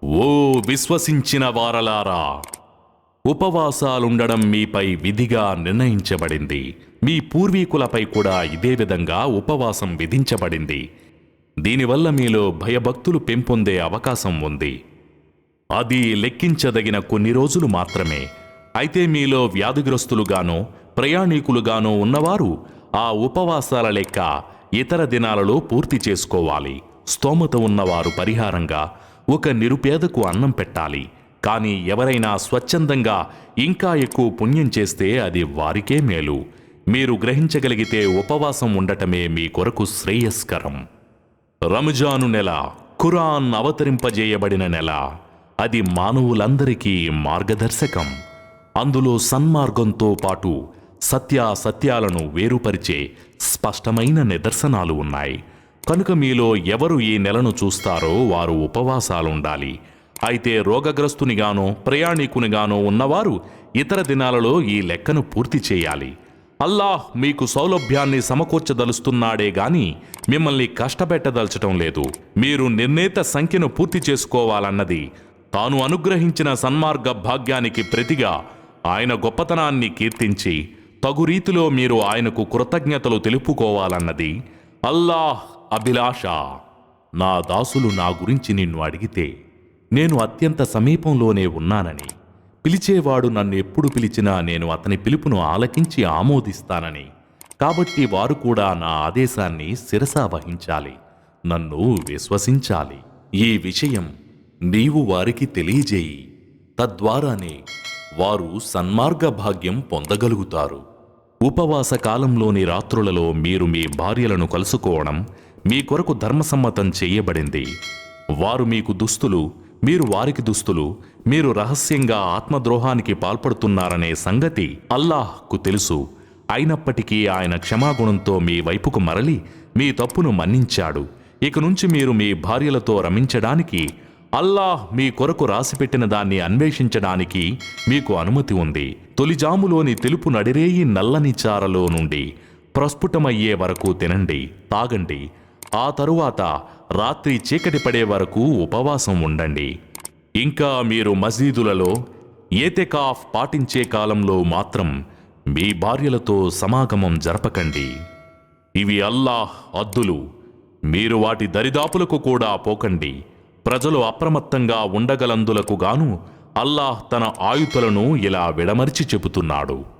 ఓ విశ్వసించిన వారలారా, ఉపవాసాలుండడం మీపై విధిగా నిర్ణయించబడింది. మీ పూర్వీకులపై కూడా ఇదే విధంగా ఉపవాసం విధించబడింది. దీనివల్ల మీలో భయభక్తులు పెంపొందే అవకాశం ఉంది. అది లెక్కించదగిన కొన్ని రోజులు మాత్రమే. అయితే మీలో వ్యాధిగ్రస్తులుగానో ప్రయాణీకులుగానో ఉన్నవారు ఆ ఉపవాసాల లెక్క ఇతర దినాలలో పూర్తి చేసుకోవాలి. స్తోమత ఉన్నవారు పరిహారంగా ఒక నిరుపేదకు అన్నం పెట్టాలి. కానీ ఎవరైనా స్వచ్ఛందంగా ఇంకా ఎక్కువ పుణ్యం చేస్తే అది వారికే మేలు. మీరు గ్రహించగలిగితే ఉపవాసం ఉండటమే మీ కొరకు శ్రేయస్కరం. రంజాను నెల ఖురాన్ అవతరింపజేయబడిన నెల. అది మానవులందరికీ మార్గదర్శకం. అందులో సన్మార్గంతో పాటు సత్యాసత్యాలను వేరుపరిచే స్పష్టమైన నిదర్శనాలు ఉన్నాయి. కనుక మీలో ఎవరు ఈ నెలను చూస్తారో వారు ఉపవాసాలుండాలి. అయితే రోగగ్రస్తునిగానో ప్రయాణికునిగానో ఉన్నవారు ఇతర దినాలలో ఈ లెక్కను పూర్తి చేయాలి. అల్లాహ్ మీకు సౌలభ్యాన్ని సమకూర్చదలుస్తున్నాడే గాని మిమ్మల్ని కష్టపెట్టదలచటం లేదు. మీరు నిర్ణీత సంఖ్యను పూర్తి చేసుకోవాలన్నది తాను అనుగ్రహించిన సన్మార్గ భాగ్యానికి ప్రతిగా ఆయన గొప్పతనాన్ని కీర్తించి తగు రీతిలో మీరు ఆయనకు కృతజ్ఞతలు తెలుపుకోవాలన్నది అల్లాహ్ అభిలాష. నా దాసులు నా గురించి నిన్ను అడిగితే నేను అత్యంత సమీపంలోనే ఉన్నానని, పిలిచేవాడు నన్ను ఎప్పుడు పిలిచినా నేను అతని పిలుపును ఆలకించి ఆమోదిస్తానని, కాబట్టి వారు కూడా నా ఆదేశాన్ని శిరసా వహించాలి, నన్ను విశ్వసించాలి. ఈ విషయం నీవు వారికి తెలియజేయి. తద్వారానే వారు సన్మార్గ భాగ్యం పొందగలుగుతారు. ఉపవాస కాలంలోని రాత్రులలో మీరు మీ భార్యలను కలుసుకోవడం మీ కొరకు ధర్మసమ్మతం చేయబడింది. వారు మీకు దుస్తులు, మీరు వారికి దుస్తులు. మీరు రహస్యంగా ఆత్మద్రోహానికి పాల్పడుతున్నారనే సంగతి అల్లాహ్కు తెలుసు. అయినప్పటికీ ఆయన క్షమాగుణంతో మీ వైపుకు మరలి మీ తప్పును మన్నించాడు. ఇక నుంచి మీరు మీ భార్యలతో రమించడానికి, అల్లాహ్ మీ కొరకు రాసిపెట్టిన దాన్ని అన్వేషించడానికి మీకు అనుమతి ఉంది. తొలిజాములోని తెలుపు నడిరేయి నల్లని చారలో నుండి ప్రస్ఫుటమయ్యే వరకు తినండి, తాగండి. ఆ తరువాత రాత్రి చీకటి పడే వరకు ఉపవాసం ఉండండి. ఇంకా మీరు మసీదులలో ఏతెకాఫ్ పాటించే కాలంలో మాత్రం మీ భార్యలతో సమాగమం జరపకండి. ఇవి అల్లాహ్ హద్దులు. మీరు వాటి దరిదాపులకు కూడా పోకండి. ప్రజలు అప్రమత్తంగా ఉండగలందులకు గాను అల్లాహ్ తన ఆయుతులను ఇలా విడమర్చి చెబుతున్నాడు.